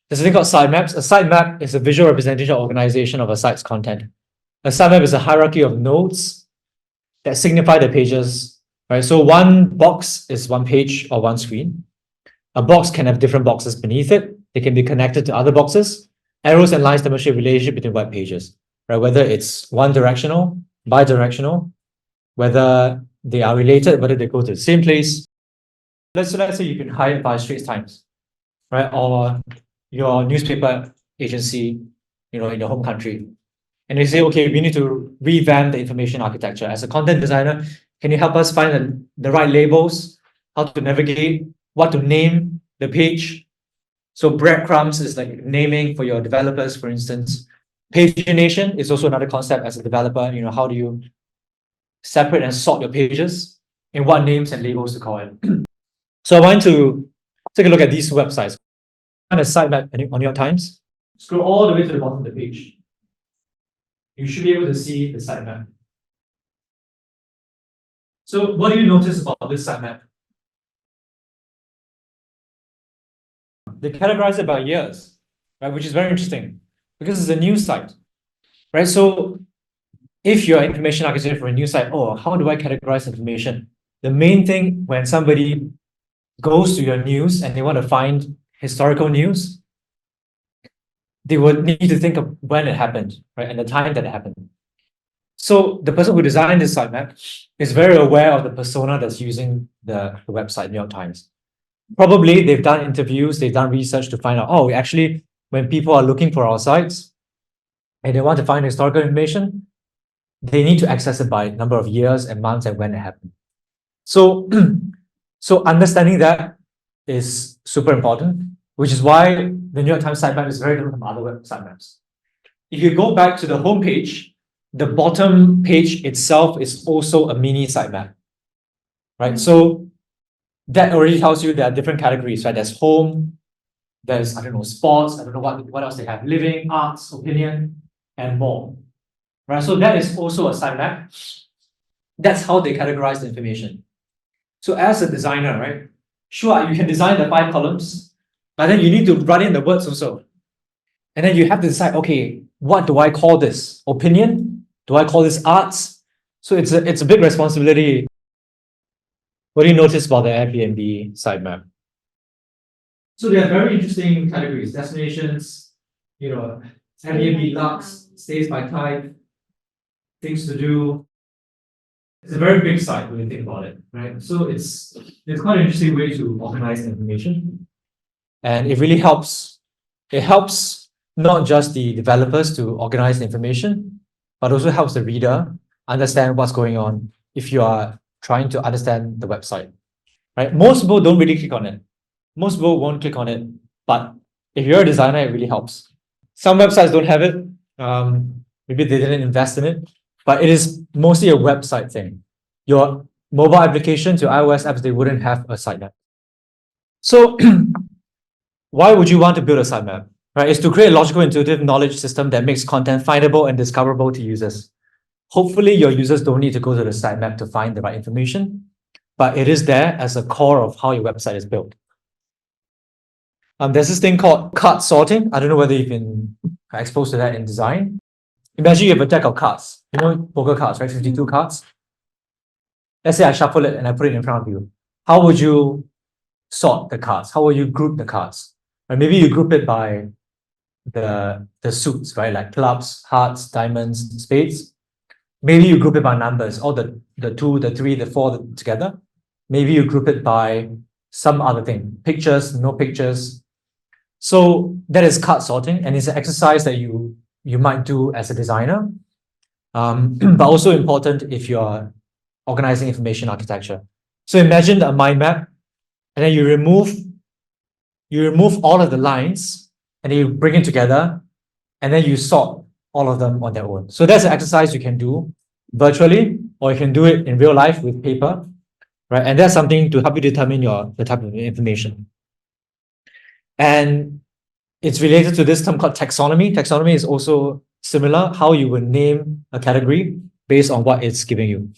There's a thing called sitemaps. A sitemap is a visual representation or organization of a site's content. A sitemap is a hierarchy of nodes that signify the pages, right? So one box is one page or one screen. A box can have different boxes beneath it. They can be connected to other boxes. Arrows and lines demonstrate relationship between web pages, right? Whether it's one directional, bi-directional, whether they are related, whether they go to the same place. Let's say you've been hired by Straits Times, right? Or your newspaper agency, in your home country. And they say, okay, we need to revamp the information architecture. As a content designer, can you help us find the right labels, how to navigate, what to name the page? So breadcrumbs is like naming for your developers, for instance. Pagination is also another concept as a developer. How do you separate and sort your pages and what names and labels to call it? So I want to take a look at these websites. Find a sitemap on New York Times. Scroll all the way to the bottom of the page. You should be able to see the sitemap. So what do you notice about this sitemap? They categorize it by years, right? Which is very interesting because it's a new site, right? So if you're information architect for a new site, how do I categorize information? The main thing when somebody goes to your news and they want to find historical news, they would need to think of when it happened, right? And the time that it happened. So the person who designed this sitemap is very aware of the persona that's using the website, New York Times. Probably they've done interviews, they've done research to find out, actually, when people are looking for our sites and they want to find historical information, they need to access it by number of years and months and when it happened. So, so understanding that is super important, which is why the New York Times sitemap is very different from other web sitemaps. If you go back to the home page, the bottom page itself is also a mini sitemap, right? So that already tells you there are different categories, right? There's home, there's, sports, what else they have, living, arts, opinion, and more, right? So that is also a sitemap. That's how they categorize the information. So as a designer, right? Sure, you can design the 5 columns, but then you need to run in the words also. And then you have to decide, okay, what do I call this? Opinion? Do I call this arts? So it's a big responsibility. What do you notice about the Airbnb sitemap? So there are very interesting categories. Destinations, Airbnb Lux, stays by type, things to do. It's a very big site when you think about it, right? So it's quite an interesting way to organize information. And it really helps. It helps not just the developers to organize the information, but also helps the reader understand what's going on if you are trying to understand the website, right? Most people don't really click on it. Most people won't click on it, but if you're a designer, it really helps. Some websites don't have it. Maybe they didn't invest in it, but it is mostly a website thing. Your mobile applications, your iOS apps, they wouldn't have a sitemap. So why would you want to build a sitemap? Right? It's to create a logical, intuitive knowledge system that makes content findable and discoverable to users. Hopefully, your users don't need to go to the sitemap to find the right information, but it is there as a core of how your website is built. There's this thing called card sorting. I don't know whether you've been exposed to that in design. Imagine you have a deck of cards. Poker cards, right? 52 cards. Let's say I shuffle it and I put it in front of you. How would you sort the cards? How would you group the cards? Or maybe you group it by the suits, right? Like clubs, hearts, diamonds, spades. Maybe you group it by numbers, all the 2, the 3, the 4 together. Maybe you group it by some other thing, pictures, no pictures. So that is card sorting, and it's an exercise that you might do as a designer, but also important if you're organizing information architecture. So imagine a mind map, and then you remove all of the lines, and then you bring it together, and then you sort all of them on their own. So that's an exercise you can do virtually, or you can do it in real life with paper, right? And that's something to help you determine the type of information. And it's related to this term called taxonomy. Taxonomy is also similar, how you would name a category based on what it's giving you.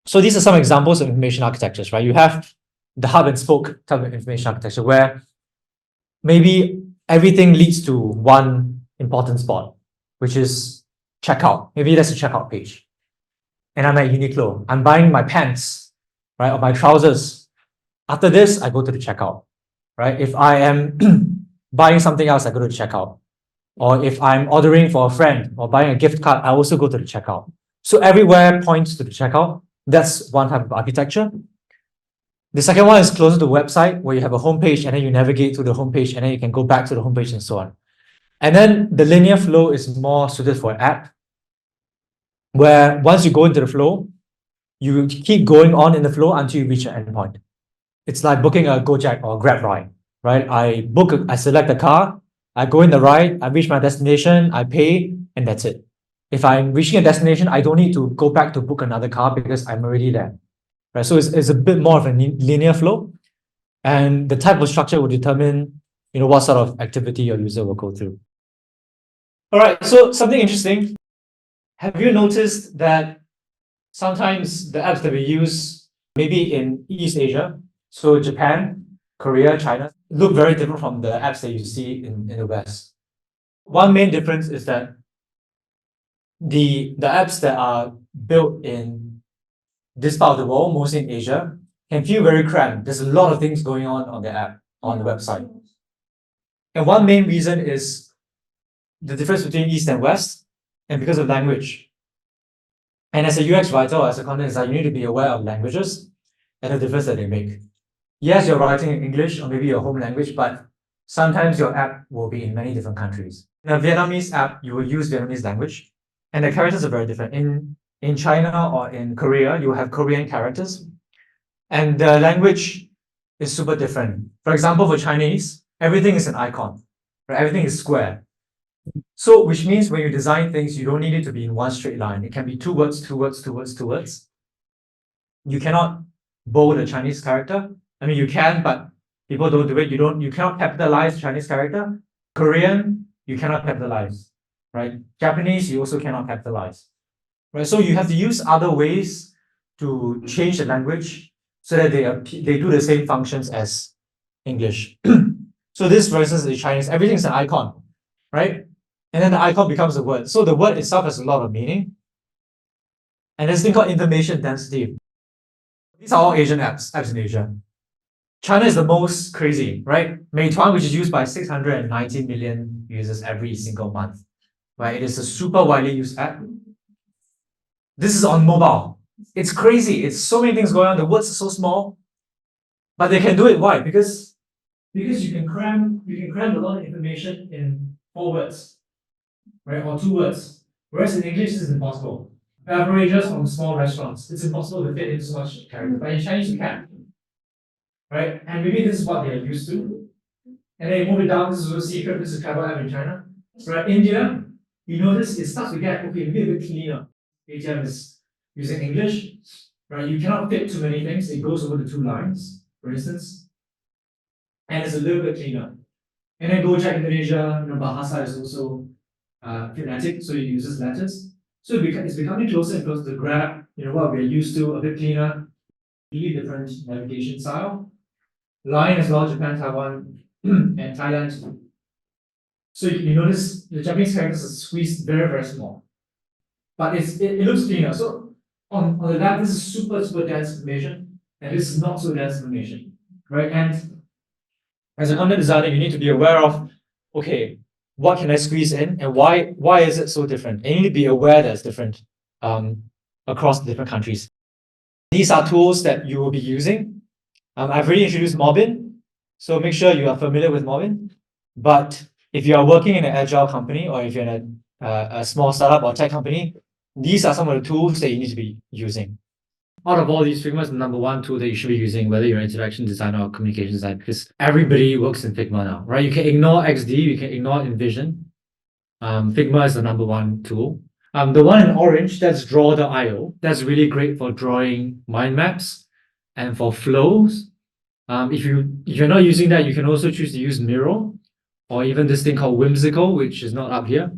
So these are some examples of information architectures, right? You have the hub and spoke type of information architecture where maybe everything leads to one important spot, which is checkout. Maybe that's a checkout page. And I'm at Uniqlo. I'm buying my pants, right, or my trousers. After this, I go to the checkout, right? If I am buying something else, I go to the checkout. Or if I'm ordering for a friend or buying a gift card, I also go to the checkout. So everywhere points to the checkout. That's one type of architecture. The second one is closer to the website, where you have a homepage and then you navigate to the homepage and then you can go back to the homepage and so on. And then the linear flow is more suited for an app, where once you go into the flow, you keep going on in the flow until you reach an endpoint. It's like booking a Gojek or a Grab ride, right? I select a car, I go in the ride, I reach my destination, I pay, and that's it. If I'm reaching a destination, I don't need to go back to book another car because I'm already there, right? So it's a bit more of a linear flow, and the type of structure will determine, what sort of activity your user will go through. All right, so something interesting. Have you noticed that sometimes the apps that we use, maybe in East Asia, so Japan, Korea, China, look very different from the apps that you see in the West? One main difference is that the apps that are built in this part of the world, mostly in Asia, can feel very cramped. There's a lot of things going on the app, on the website. And one main reason is the difference between East and West, and because of language. And as a UX writer or as a content designer, you need to be aware of languages and the difference that they make. Yes, you're writing in English or maybe your home language, but sometimes your app will be in many different countries. In a Vietnamese app, you will use Vietnamese language, and the characters are very different. In China or in Korea, you will have Korean characters, and the language is super different. For example, for Chinese, everything is an icon, right? Everything is square. So, which means when you design things, you don't need it to be in one straight line. It can be two words, two words, two words, two words. You cannot bold a Chinese character. I mean, you can, but people don't do it. You cannot capitalize Chinese character. Korean, you cannot capitalize, right? Japanese, you also cannot capitalize, right? So you have to use other ways to change the language so that they do the same functions as English. So this, for instance, is Chinese. Everything's an icon, right? And then the icon becomes a word. So the word itself has a lot of meaning. And there's a thing called information density. These are all Asian apps in Asia. China is the most crazy, right? Meituan, which is used by 690 million users every single month, right? It is a super widely used app. This is on mobile. It's crazy. It's so many things going on. The words are so small, but they can do it. Why? Because you can cram a lot of information in 4 words, right? Or 2 words. Whereas in English, this is impossible. Beverages from small restaurants. It's impossible to fit in so much character. But in Chinese, you can. Right? And maybe this is what they are used to. And then you move it down, this is a secret, this is a travel app in China. Right? India, you notice it starts to get maybe a bit cleaner. ATM is using English. Right? You cannot fit too many things. It goes over the 2 lines, for instance. And it's a little bit cleaner. And then Gojek Indonesia, Bahasa is also phonetic, so it uses letters. So it's becoming closer and closer to Grab, what we're used to, a bit cleaner, really different navigation style. Line as well, Japan, Taiwan, and Thailand. So you notice the Japanese characters are squeezed very, very small. But it looks cleaner. So on the left, this is super, super dense information, and this is not so dense information. Right? And as a content designer, you need to be aware of, okay, what can I squeeze in and why is it so different? And you need to be aware that it's different across different countries. These are tools that you will be using. I've already introduced Mobbin, so make sure you are familiar with Mobbin. But if you are working in an agile company or if you're in a small startup or tech company, these are some of the tools that you need to be using. Out of all these, Figma is the number 1 tool that you should be using, whether you're an interaction designer or communication designer, because everybody works in Figma now, right? You can ignore XD, you can ignore InVision. Figma is the number 1 tool. The one in orange, that's Draw.io. That's really great for drawing mind maps and for flows. If you're not using that, you can also choose to use Miro or even this thing called Whimsical, which is not up here.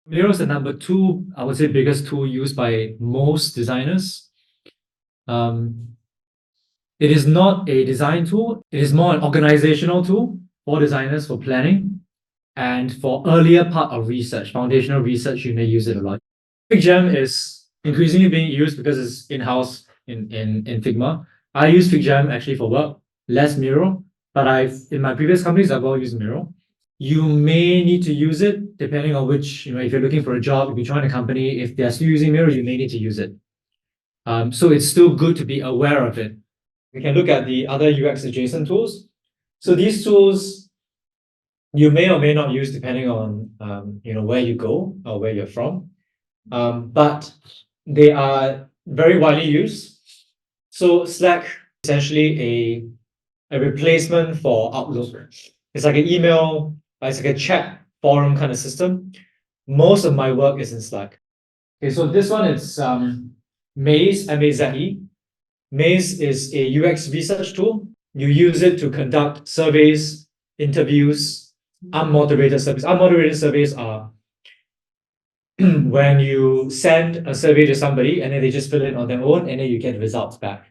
Miro is the number 2, I would say, biggest tool used by most designers. It is not a design tool. It is more an organizational tool. for designers for planning, and for earlier part of research, foundational research, you may use it a lot. FigJam is increasingly being used because it's in-house in Figma. I use FigJam actually for work, less Miro, but in my previous companies, I've all used Miro. You may need to use it depending on which, if you're looking for a job, if you join a company, if they're still using Miro, you may need to use it. So it's still good to be aware of it. We can look at the other UX adjacent tools. So these tools you may or may not use depending on where you go or where you're from. But they are very widely used. So Slack is essentially a replacement for Outlook. It's like an email, it's like a chat forum kind of system. Most of my work is in Slack. Okay, so this one is Maze, M-A-Z-E. Maze is a UX research tool. You use it to conduct surveys, interviews, unmoderated surveys. Unmoderated surveys are when you send a survey to somebody and then they just fill it on their own and then you get results back.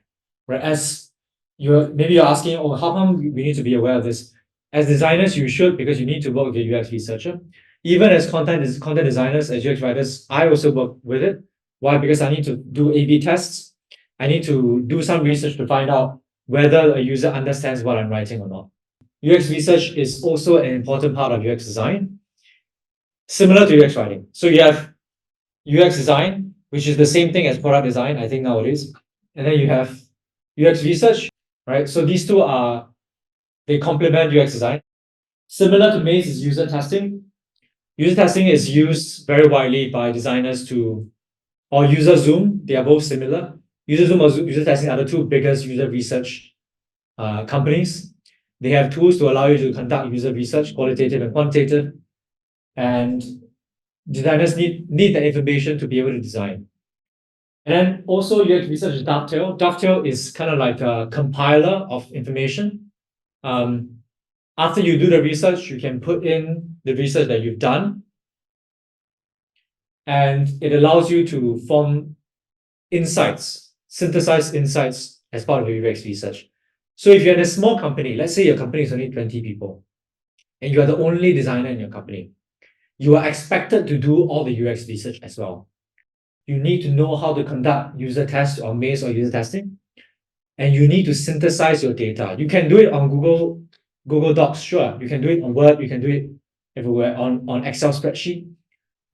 Right? As maybe you're asking, oh, how come we need to be aware of this? As designers, you should, because you need to work with a UX researcher. Even as content designers, as UX writers, I also work with it. Why? Because I need to do A/B tests. I need to do some research to find out whether a user understands what I'm writing or not. UX research is also an important part of UX design, similar to UX writing. So you have UX design, which is the same thing as product design, I think nowadays. And then you have UX research, right? So these two they complement UX design. Similar to Maze is user testing. User testing is used very widely by designers or user Zoom. They are both similar. User Zoom or user testing are the two biggest user research companies. They have tools to allow you to conduct user research, qualitative and quantitative. And designers need that information to be able to design. And then also UX research is Dovetail. Dovetail is kind of like a compiler of information. After you do the research, you can put in the research that you've done. And it allows you to form insights, synthesize insights as part of your UX research. So if you're in a small company, let's say your company is only 20 people, and you are the only designer in your company, you are expected to do all the UX research as well. You need to know how to conduct user tests or maze or user testing, and you need to synthesize your data. You can do it on Google Docs, sure. You can do it on Word, you can do it everywhere on Excel spreadsheet.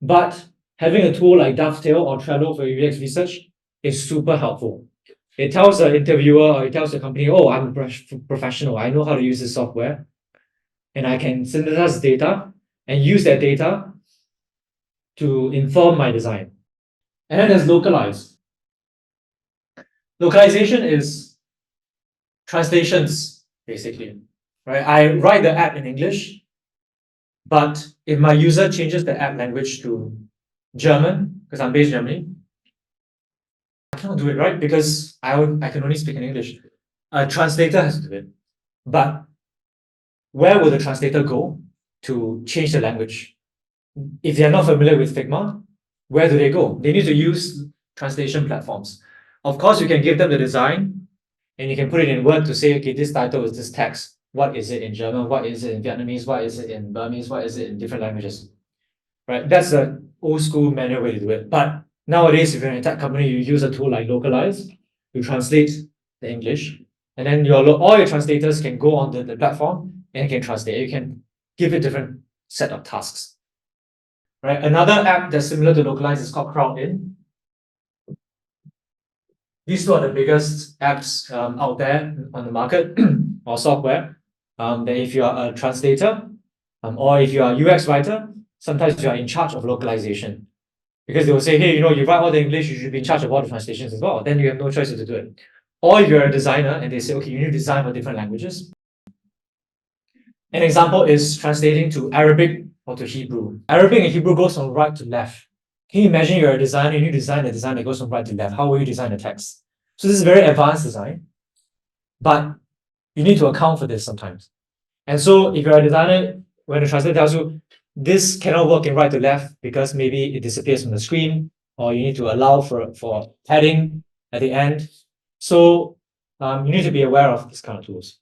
But having a tool like Dovetail or Trello for UX research is super helpful. It tells the interviewer or it tells the company, oh, I'm a professional. I know how to use this software. And I can synthesize data and use that data to inform my design. And then there's localize. Localization is translations, basically. Right? I write the app in English, but if my user changes the app language to German, because I'm based in Germany, I cannot do it, right? Because I can only speak in English. A translator has to do it. But where will the translator go to change the language? If they're not familiar with Figma, where do they go? They need to use translation platforms. Of course, you can give them the design and you can put it in Word to say, okay, this title is this text. What is it in German? What is it in Vietnamese? What is it in Burmese? What is it in different languages? Right? That's the old school manual way to do it. But nowadays, if you're in a tech company, you use a tool like Localize to translate the English. And then all your translators can go on the platform and can translate. You can give it different set of tasks. Right? Another app that's similar to Localize is called CrowdIn. These two are the biggest apps out there on the market or software. That if you are a translator or if you are a UX writer, sometimes you are in charge of localization. Because they will say, hey, you write all the English, you should be in charge of all the translations as well. Then you have no choice but to do it. Or if you're a designer and they say, okay, you need to design for different languages. An example is translating to Arabic or to Hebrew. Arabic and Hebrew goes from right to left. Can you imagine you're a designer and you design a design that goes from right to left? How will you design the text? So this is very advanced design, but you need to account for this sometimes. And so if you're a designer, when the translator tells you this cannot work in right to left because maybe it disappears from the screen, or you need to allow for padding at the end. So you need to be aware of these kind of tools.